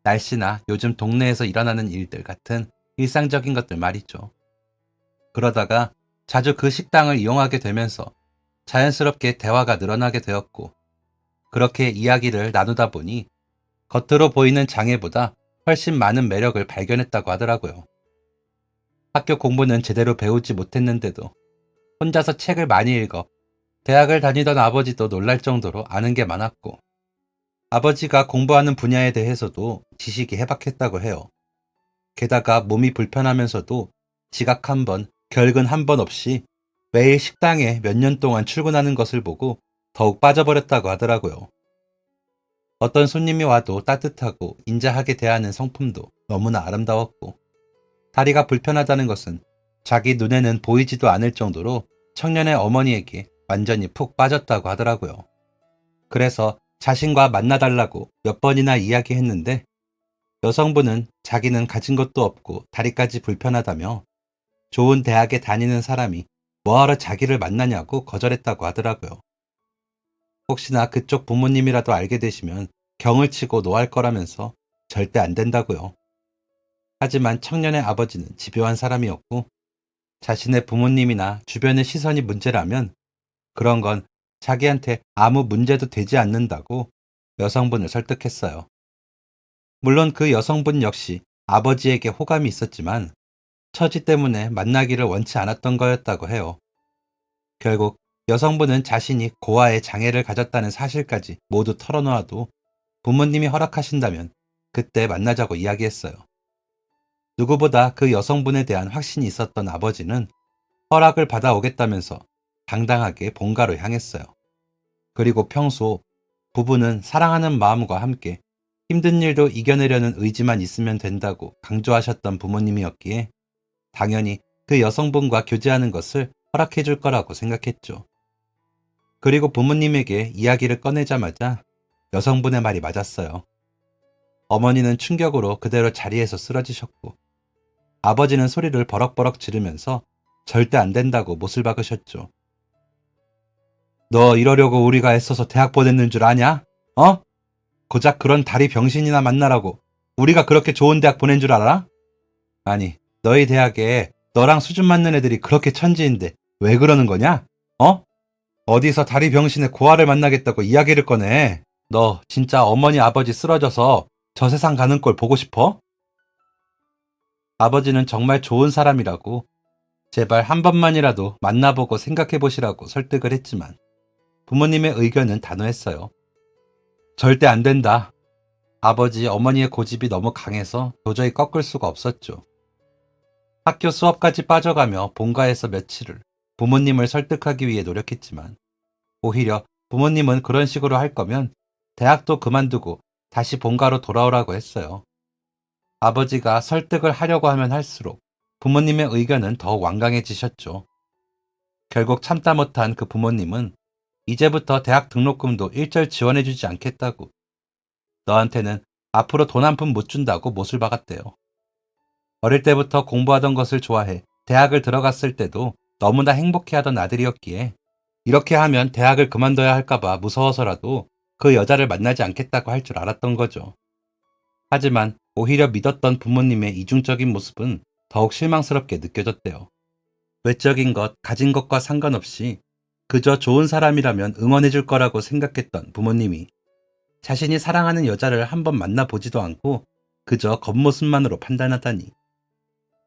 날씨나 요즘 동네에서 일어나는 일들 같은 일상적인 것들 말이죠. 그러다가 자주 그 식당을 이용하게 되면서 자연스럽게 대화가 늘어나게 되었고, 그렇게 이야기를 나누다 보니 겉으로 보이는 장애보다 훨씬 많은 매력을 발견했다고 하더라고요. 학교 공부는 제대로 배우지 못했는데도 혼자서 책을 많이 읽어 대학을 다니던 아버지도 놀랄 정도로 아는 게 많았고, 아버지가 공부하는 분야에 대해서도 지식이 해박했다고 해요. 게다가 몸이 불편하면서도 지각 한 번, 결근 한 번 없이 매일 식당에 몇 년 동안 출근하는 것을 보고 더욱 빠져버렸다고 하더라고요. 어떤 손님이 와도 따뜻하고 인자하게 대하는 성품도 너무나 아름다웠고, 다리가 불편하다는 것은 자기 눈에는 보이지도 않을 정도로 청년의 어머니에게 완전히 푹 빠졌다고 하더라고요. 그래서 자신과 만나달라고 몇 번이나 이야기했는데 여성분은 자기는 가진 것도 없고 다리까지 불편하다며 좋은 대학에 다니는 사람이 뭐하러 자기를 만나냐고 거절했다고 하더라고요. 혹시나 그쪽 부모님이라도 알게 되시면 경을 치고 노할 거라면서 절대 안 된다고요. 하지만 청년의 아버지는 집요한 사람이었고, 자신의 부모님이나 주변의 시선이 문제라면 그런 건 자기한테 아무 문제도 되지 않는다고 여성분을 설득했어요. 물론 그 여성분 역시 아버지에게 호감이 있었지만 처지 때문에 만나기를 원치 않았던 거였다고 해요. 결국 여성분은 자신이 고아의 장애를 가졌다는 사실까지 모두 털어놓아도 부모님이 허락하신다면 그때 만나자고 이야기했어요. 누구보다 그 여성분에 대한 확신이 있었던 아버지는 허락을 받아오겠다면서 당당하게 본가로 향했어요. 그리고 평소 부부는 사랑하는 마음과 함께 힘든 일도 이겨내려는 의지만 있으면 된다고 강조하셨던 부모님이었기에 당연히 그 여성분과 교제하는 것을 허락해 줄 거라고 생각했죠. 그리고 부모님에게 이야기를 꺼내자마자 여성분의 말이 맞았어요. 어머니는 충격으로 그대로 자리에서 쓰러지셨고, 아버지는 소리를 버럭버럭 지르면서 절대 안 된다고 못을 박으셨죠. 너 이러려고 우리가 애써서 대학 보냈는 줄 아냐? 어? 고작 그런 다리 병신이나 만나라고 우리가 그렇게 좋은 대학 보낸 줄 알아? 아니, 너희 대학에 너랑 수준 맞는 애들이 그렇게 천지인데 왜 그러는 거냐? 어? 어디서 다리 병신의 고아를 만나겠다고 이야기를 꺼내? 너 진짜 어머니 아버지 쓰러져서 저 세상 가는 꼴 보고 싶어? 아버지는 정말 좋은 사람이라고 제발 한 번만이라도 만나보고 생각해보시라고 설득을 했지만 부모님의 의견은 단호했어요. 절대 안 된다. 아버지, 어머니의 고집이 너무 강해서 도저히 꺾을 수가 없었죠. 학교 수업까지 빠져가며 본가에서 며칠을 부모님을 설득하기 위해 노력했지만 오히려 부모님은 그런 식으로 할 거면 대학도 그만두고 다시 본가로 돌아오라고 했어요. 아버지가 설득을 하려고 하면 할수록 부모님의 의견은 더욱 완강해지셨죠. 결국 참다 못한 그 부모님은 이제부터 대학 등록금도 일절 지원해주지 않겠다고, 너한테는 앞으로 돈 한 푼 못 준다고 못을 박았대요. 어릴 때부터 공부하던 것을 좋아해 대학을 들어갔을 때도 너무나 행복해하던 아들이었기에 이렇게 하면 대학을 그만둬야 할까봐 무서워서라도 그 여자를 만나지 않겠다고 할 줄 알았던 거죠. 하지만 오히려 믿었던 부모님의 이중적인 모습은 더욱 실망스럽게 느껴졌대요. 외적인 것, 가진 것과 상관없이 그저 좋은 사람이라면 응원해줄 거라고 생각했던 부모님이 자신이 사랑하는 여자를 한번 만나보지도 않고 그저 겉모습만으로 판단하다니.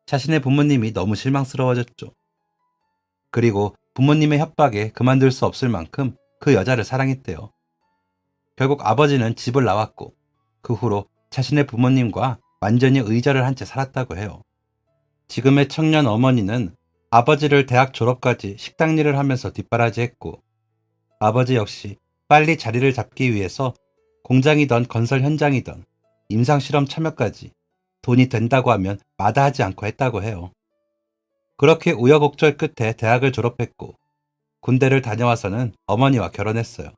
자신의 부모님이 너무 실망스러워졌죠. 그리고 부모님의 협박에 그만둘 수 없을 만큼 그 여자를 사랑했대요. 결국 아버지는 집을 나왔고 그 후로 자신의 부모님과 완전히 의절을 한 채 살았다고 해요. 지금의 청년 어머니는 아버지를 대학 졸업까지 식당 일을 하면서 뒷바라지했고 아버지 역시 빨리 자리를 잡기 위해서 공장이던 건설 현장이던 임상실험 참여까지 돈이 된다고 하면 마다하지 않고 했다고 해요. 그렇게 우여곡절 끝에 대학을 졸업했고 군대를 다녀와서는 어머니와 결혼했어요.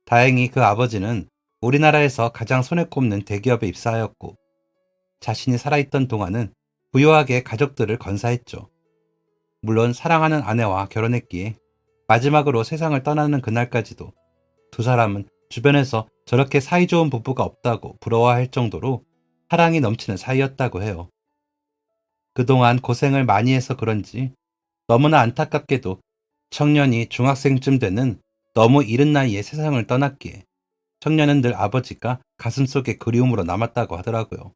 다행히 그 아버지는 우리나라에서 가장 손에 꼽는 대기업에 입사하였고 자신이 살아있던 동안은 부유하게 가족들을 건사했죠. 물론 사랑하는 아내와 결혼했기에 마지막으로 세상을 떠나는 그날까지도 두 사람은 주변에서 저렇게 사이좋은 부부가 없다고 부러워할 정도로 사랑이 넘치는 사이였다고 해요. 그동안 고생을 많이 해서 그런지 너무나 안타깝게도 청년이 중학생쯤 되는 너무 이른 나이에 세상을 떠났기에 청년은 늘 아버지가 가슴속에 그리움으로 남았다고 하더라고요.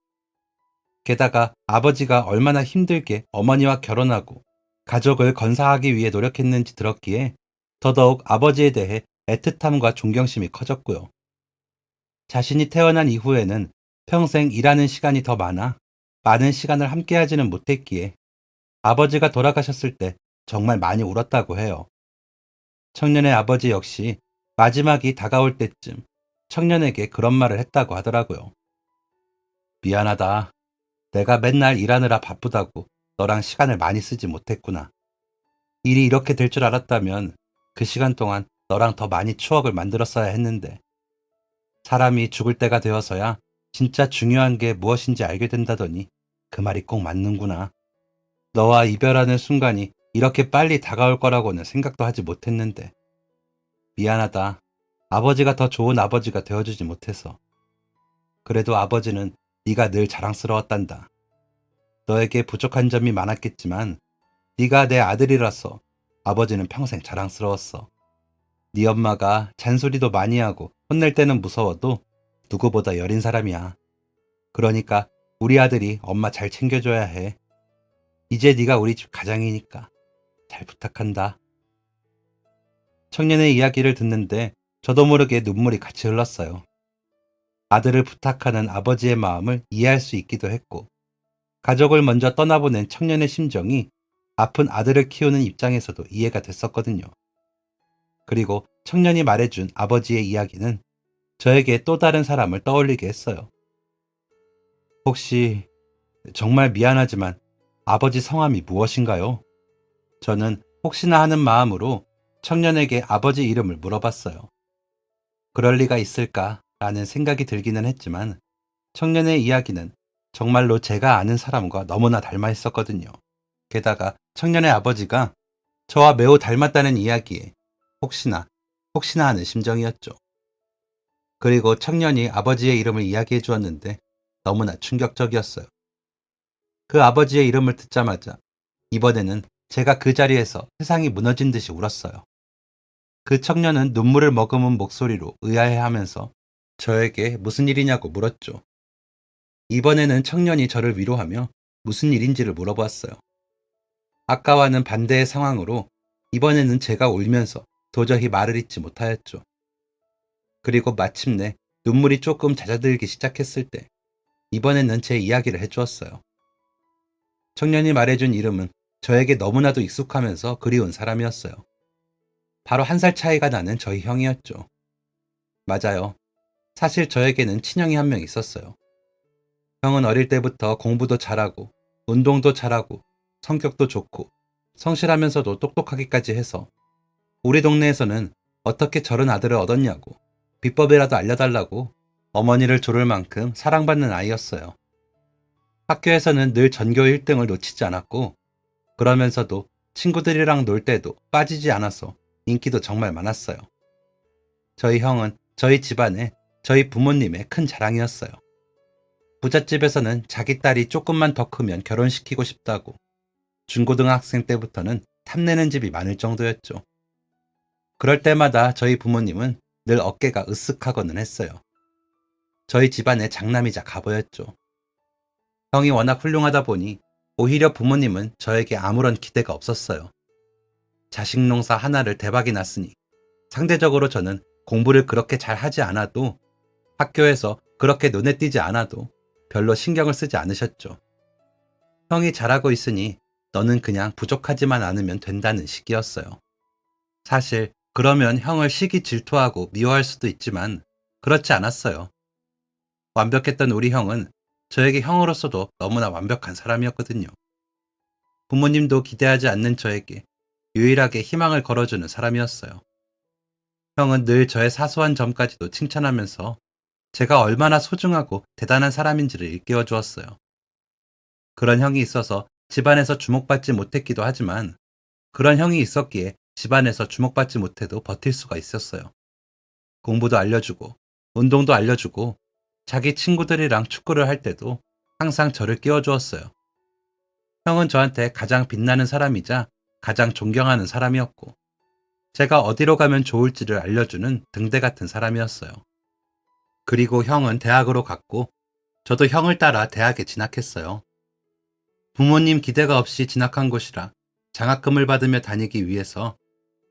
게다가 아버지가 얼마나 힘들게 어머니와 결혼하고 가족을 건사하기 위해 노력했는지 들었기에 더더욱 아버지에 대해 애틋함과 존경심이 커졌고요. 자신이 태어난 이후에는 평생 일하는 시간이 더 많은 시간을 함께하지는 못했기에 아버지가 돌아가셨을 때 정말 많이 울었다고 해요. 청년의 아버지 역시 마지막이 다가올 때쯤 청년에게 그런 말을 했다고 하더라고요. 미안하다. 내가 맨날 일하느라 바쁘다고 너랑 시간을 많이 쓰지 못했구나. 일이 이렇게 될 줄 알았다면 그 시간 동안 너랑 더 많이 추억을 만들었어야 했는데 사람이 죽을 때가 되어서야 진짜 중요한 게 무엇인지 알게 된다더니 그 말이 꼭 맞는구나. 너와 이별하는 순간이 이렇게 빨리 다가올 거라고는 생각도 하지 못했는데 미안하다. 아버지가 더 좋은 아버지가 되어주지 못해서. 그래도 아버지는 네가 늘 자랑스러웠단다. 너에게 부족한 점이 많았겠지만 네가 내 아들이라서 아버지는 평생 자랑스러웠어. 네 엄마가 잔소리도 많이 하고 혼낼 때는 무서워도 누구보다 여린 사람이야. 그러니까 우리 아들이 엄마 잘 챙겨줘야 해. 이제 네가 우리 집 가장이니까 잘 부탁한다. 청년의 이야기를 듣는데 저도 모르게 눈물이 같이 흘렀어요. 아들을 부탁하는 아버지의 마음을 이해할 수 있기도 했고 가족을 먼저 떠나보낸 청년의 심정이 아픈 아들을 키우는 입장에서도 이해가 됐었거든요. 그리고 청년이 말해준 아버지의 이야기는 저에게 또 다른 사람을 떠올리게 했어요. 혹시 정말 미안하지만 아버지 성함이 무엇인가요? 저는 혹시나 하는 마음으로 청년에게 아버지 이름을 물어봤어요. 그럴 리가 있을까라는 생각이 들기는 했지만 청년의 이야기는 정말로 제가 아는 사람과 너무나 닮아 있었거든요. 게다가 청년의 아버지가 저와 매우 닮았다는 이야기에 혹시나 하는 심정이었죠. 그리고 청년이 아버지의 이름을 이야기해 주었는데 너무나 충격적이었어요. 그 아버지의 이름을 듣자마자 이번에는 제가 그 자리에서 세상이 무너진 듯이 울었어요. 그 청년은 눈물을 머금은 목소리로 의아해하면서 저에게 무슨 일이냐고 물었죠. 이번에는 청년이 저를 위로하며 무슨 일인지를 물어보았어요. 아까와는 반대의 상황으로 이번에는 제가 울면서 도저히 말을 잇지 못하였죠. 그리고 마침내 눈물이 조금 잦아들기 시작했을 때 이번에는 제 이야기를 해주었어요. 청년이 말해준 이름은 저에게 너무나도 익숙하면서 그리운 사람이었어요. 바로 1살 차이가 나는 저희 형이었죠. 맞아요. 사실 저에게는 친형이 한 명 있었어요. 형은 어릴 때부터 공부도 잘하고 운동도 잘하고 성격도 좋고 성실하면서도 똑똑하기까지 해서 우리 동네에서는 어떻게 저런 아들을 얻었냐고 비법이라도 알려달라고 어머니를 조를 만큼 사랑받는 아이였어요. 학교에서는 늘 전교 1등을 놓치지 않았고 그러면서도 친구들이랑 놀 때도 빠지지 않아서 인기도 정말 많았어요. 저희 형은 저희 집안에 저희 부모님의 큰 자랑이었어요. 부잣집에서는 자기 딸이 조금만 더 크면 결혼시키고 싶다고 중고등학생 때부터는 탐내는 집이 많을 정도였죠. 그럴 때마다 저희 부모님은 늘 어깨가 으쓱하고는 했어요. 저희 집안의 장남이자 가보였죠. 형이 워낙 훌륭하다 보니 오히려 부모님은 저에게 아무런 기대가 없었어요. 자식 농사 하나를 대박이 났으니 상대적으로 저는 공부를 그렇게 잘 하지 않아도 학교에서 그렇게 눈에 띄지 않아도 별로 신경을 쓰지 않으셨죠. 형이 잘하고 있으니 너는 그냥 부족하지만 않으면 된다는 식이었어요. 사실 그러면 형을 시기 질투하고 미워할 수도 있지만 그렇지 않았어요. 완벽했던 우리 형은 저에게 형으로서도 너무나 완벽한 사람이었거든요. 부모님도 기대하지 않는 저에게 유일하게 희망을 걸어주는 사람이었어요. 형은 늘 저의 사소한 점까지도 칭찬하면서 제가 얼마나 소중하고 대단한 사람인지를 일깨워 주었어요. 그런 형이 있어서 집안에서 주목받지 못했기도 하지만 그런 형이 있었기에 집안에서 주목받지 못해도 버틸 수가 있었어요. 공부도 알려주고 운동도 알려주고 자기 친구들이랑 축구를 할 때도 항상 저를 끼워주었어요. 형은 저한테 가장 빛나는 사람이자 가장 존경하는 사람이었고 제가 어디로 가면 좋을지를 알려주는 등대 같은 사람이었어요. 그리고 형은 대학으로 갔고 저도 형을 따라 대학에 진학했어요. 부모님 기대가 없이 진학한 곳이라 장학금을 받으며 다니기 위해서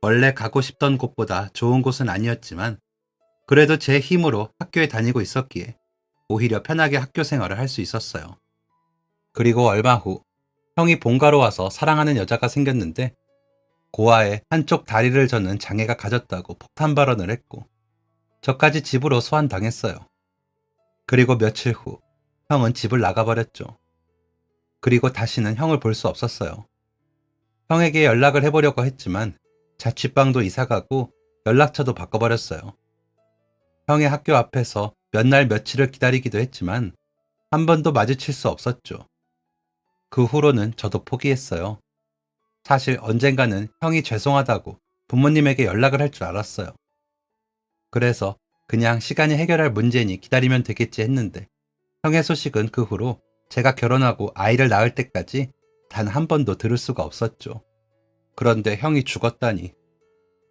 원래 가고 싶던 곳보다 좋은 곳은 아니었지만 그래도 제 힘으로 학교에 다니고 있었기에 오히려 편하게 학교 생활을 할 수 있었어요. 그리고 얼마 후 형이 본가로 와서 사랑하는 여자가 생겼는데 고아의 한쪽 다리를 저는 장애가 가졌다고 폭탄 발언을 했고 저까지 집으로 소환당했어요. 그리고 며칠 후 형은 집을 나가버렸죠. 그리고 다시는 형을 볼 수 없었어요. 형에게 연락을 해보려고 했지만 자취방도 이사가고 연락처도 바꿔버렸어요. 형의 학교 앞에서 몇 날 며칠을 기다리기도 했지만 한 번도 마주칠 수 없었죠. 그 후로는 저도 포기했어요. 사실 언젠가는 형이 죄송하다고 부모님에게 연락을 할 줄 알았어요. 그래서 그냥 시간이 해결할 문제니 기다리면 되겠지 했는데 형의 소식은 그 후로 제가 결혼하고 아이를 낳을 때까지 단 한 번도 들을 수가 없었죠. 그런데 형이 죽었다니.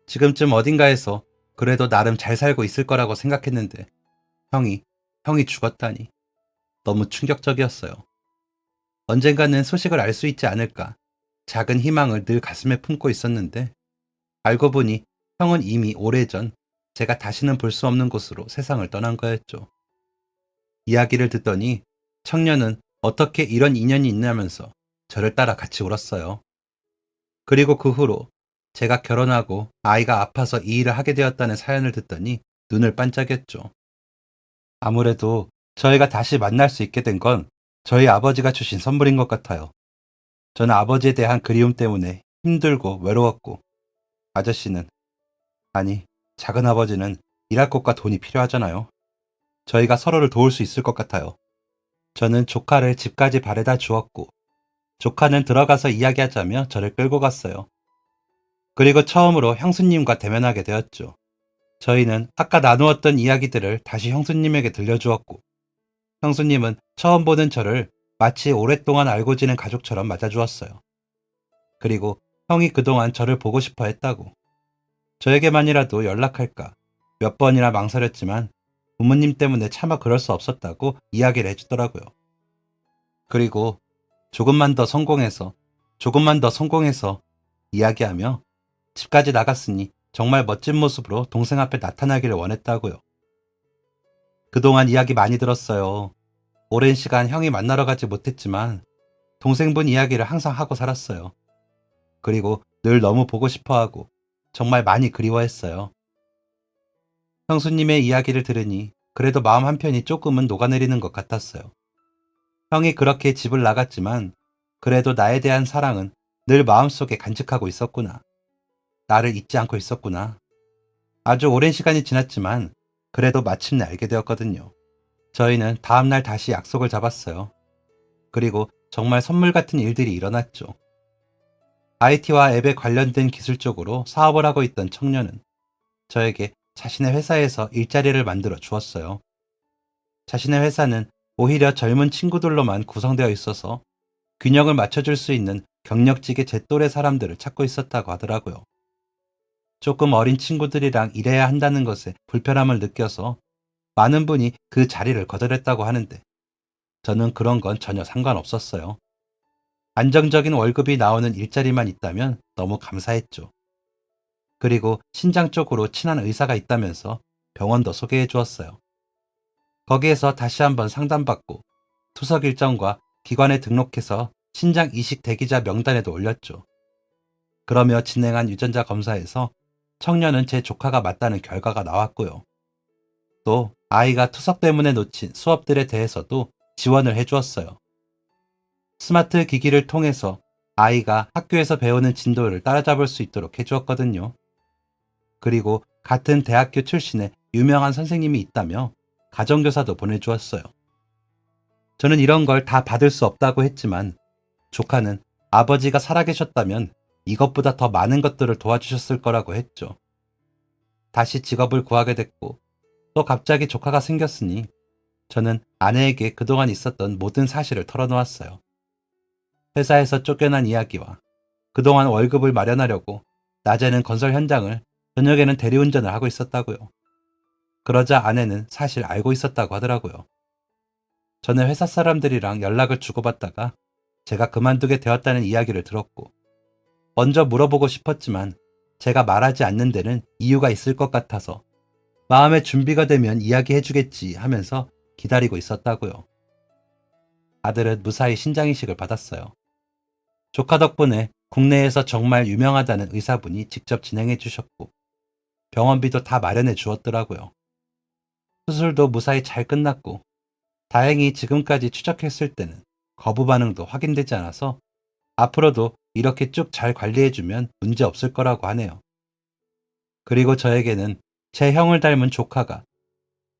지금쯤 어딘가에서 그래도 나름 잘 살고 있을 거라고 생각했는데 형이 죽었다니. 너무 충격적이었어요. 언젠가는 소식을 알 수 있지 않을까. 작은 희망을 늘 가슴에 품고 있었는데 알고 보니 형은 이미 오래전 제가 다시는 볼 수 없는 곳으로 세상을 떠난 거였죠. 이야기를 듣더니 청년은 어떻게 이런 인연이 있냐면서 저를 따라 같이 울었어요. 그리고 그 후로 제가 결혼하고 아이가 아파서 이 일을 하게 되었다는 사연을 듣더니 눈을 반짝였죠. 아무래도 저희가 다시 만날 수 있게 된 건 저희 아버지가 주신 선물인 것 같아요. 저는 아버지에 대한 그리움 때문에 힘들고 외로웠고 아저씨는, 아니, 작은 아버지는 일할 곳과 돈이 필요하잖아요. 저희가 서로를 도울 수 있을 것 같아요. 저는 조카를 집까지 바래다 주었고 조카는 들어가서 이야기하자며 저를 끌고 갔어요. 그리고 처음으로 형수님과 대면하게 되었죠. 저희는 아까 나누었던 이야기들을 다시 형수님에게 들려주었고 형수님은 처음 보는 저를 마치 오랫동안 알고 지낸 가족처럼 맞아주었어요. 그리고 형이 그동안 저를 보고 싶어 했다고, 저에게만이라도 연락할까 몇 번이나 망설였지만 부모님 때문에 차마 그럴 수 없었다고 이야기를 해주더라고요. 그리고 조금만 더 성공해서 이야기하며 집까지 나갔으니 정말 멋진 모습으로 동생 앞에 나타나기를 원했다고요. 그동안 이야기 많이 들었어요. 오랜 시간 형이 만나러 가지 못했지만 동생분 이야기를 항상 하고 살았어요. 그리고 늘 너무 보고 싶어하고 정말 많이 그리워했어요. 형수님의 이야기를 들으니 그래도 마음 한편이 조금은 녹아내리는 것 같았어요. 형이 그렇게 집을 나갔지만 그래도 나에 대한 사랑은 늘 마음속에 간직하고 있었구나. 나를 잊지 않고 있었구나. 아주 오랜 시간이 지났지만 그래도 마침내 알게 되었거든요. 저희는 다음날 다시 약속을 잡았어요. 그리고 정말 선물 같은 일들이 일어났죠. IT와 앱에 관련된 기술 쪽으로 사업을 하고 있던 청년은 저에게 자신의 회사에서 일자리를 만들어 주었어요. 자신의 회사는 오히려 젊은 친구들로만 구성되어 있어서 균형을 맞춰줄 수 있는 경력직의 제 또래 사람들을 찾고 있었다고 하더라고요. 조금 어린 친구들이랑 일해야 한다는 것에 불편함을 느껴서 많은 분이 그 자리를 거절했다고 하는데 저는 그런 건 전혀 상관없었어요. 안정적인 월급이 나오는 일자리만 있다면 너무 감사했죠. 그리고 신장 쪽으로 친한 의사가 있다면서 병원도 소개해 주었어요. 거기에서 다시 한번 상담받고 투석 일정과 기관에 등록해서 신장 이식 대기자 명단에도 올렸죠. 그러며 진행한 유전자 검사에서 청년은 제 조카가 맞다는 결과가 나왔고요. 또 아이가 투석 때문에 놓친 수업들에 대해서도 지원을 해주었어요. 스마트 기기를 통해서 아이가 학교에서 배우는 진도를 따라잡을 수 있도록 해주었거든요. 그리고 같은 대학교 출신의 유명한 선생님이 있다며 가정교사도 보내주었어요. 저는 이런 걸 다 받을 수 없다고 했지만 조카는 아버지가 살아계셨다면 이것보다 더 많은 것들을 도와주셨을 거라고 했죠. 다시 직업을 구하게 됐고 또 갑자기 조카가 생겼으니 저는 아내에게 그동안 있었던 모든 사실을 털어놓았어요. 회사에서 쫓겨난 이야기와 그동안 월급을 마련하려고 낮에는 건설 현장을 저녁에는 대리운전을 하고 있었다고요. 그러자 아내는 사실 알고 있었다고 하더라고요. 저는 회사 사람들이랑 연락을 주고받다가 제가 그만두게 되었다는 이야기를 들었고 먼저 물어보고 싶었지만 제가 말하지 않는 데는 이유가 있을 것 같아서 마음의 준비가 되면 이야기해주겠지 하면서 기다리고 있었다고요. 아들은 무사히 신장이식을 받았어요. 조카 덕분에 국내에서 정말 유명하다는 의사분이 직접 진행해 주셨고 병원비도 다 마련해 주었더라고요. 수술도 무사히 잘 끝났고 다행히 지금까지 추적했을 때는 거부 반응도 확인되지 않아서 앞으로도 이렇게 쭉 잘 관리해주면 문제 없을 거라고 하네요. 그리고 저에게는 제 형을 닮은 조카가,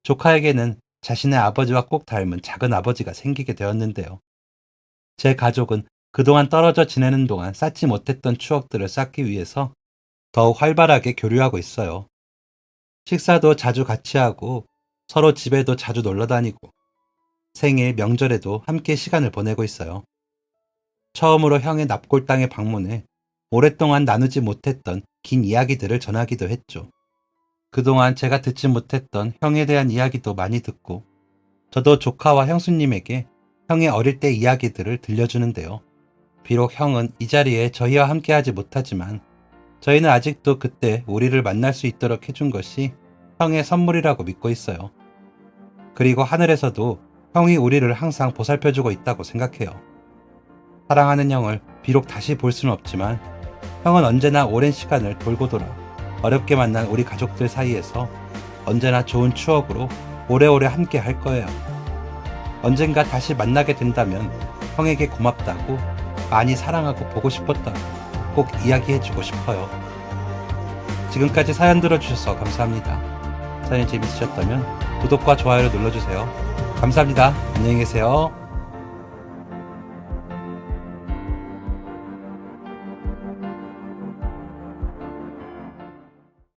조카에게는 자신의 아버지와 꼭 닮은 작은 아버지가 생기게 되었는데요. 제 가족은 그동안 떨어져 지내는 동안 쌓지 못했던 추억들을 쌓기 위해서 더욱 활발하게 교류하고 있어요. 식사도 자주 같이 하고 서로 집에도 자주 놀러 다니고 생일, 명절에도 함께 시간을 보내고 있어요. 처음으로 형의 납골 땅에 방문해 오랫동안 나누지 못했던 긴 이야기들을 전하기도 했죠. 그동안 제가 듣지 못했던 형에 대한 이야기도 많이 듣고 저도 조카와 형수님에게 형의 어릴 때 이야기들을 들려주는데요. 비록 형은 이 자리에 저희와 함께하지 못하지만 저희는 아직도 그때 우리를 만날 수 있도록 해준 것이 형의 선물이라고 믿고 있어요. 그리고 하늘에서도 형이 우리를 항상 보살펴주고 있다고 생각해요. 사랑하는 형을 비록 다시 볼 수는 없지만 형은 언제나 오랜 시간을 돌고 돌아 어렵게 만난 우리 가족들 사이에서 언제나 좋은 추억으로 오래오래 함께 할 거예요. 언젠가 다시 만나게 된다면 형에게 고맙다고 많이 사랑하고 보고 싶었다고 꼭 이야기해주고 싶어요. 지금까지 사연 들어주셔서 감사합니다. 사연이 재밌으셨다면 구독과 좋아요를 눌러주세요. 감사합니다. 안녕히 계세요.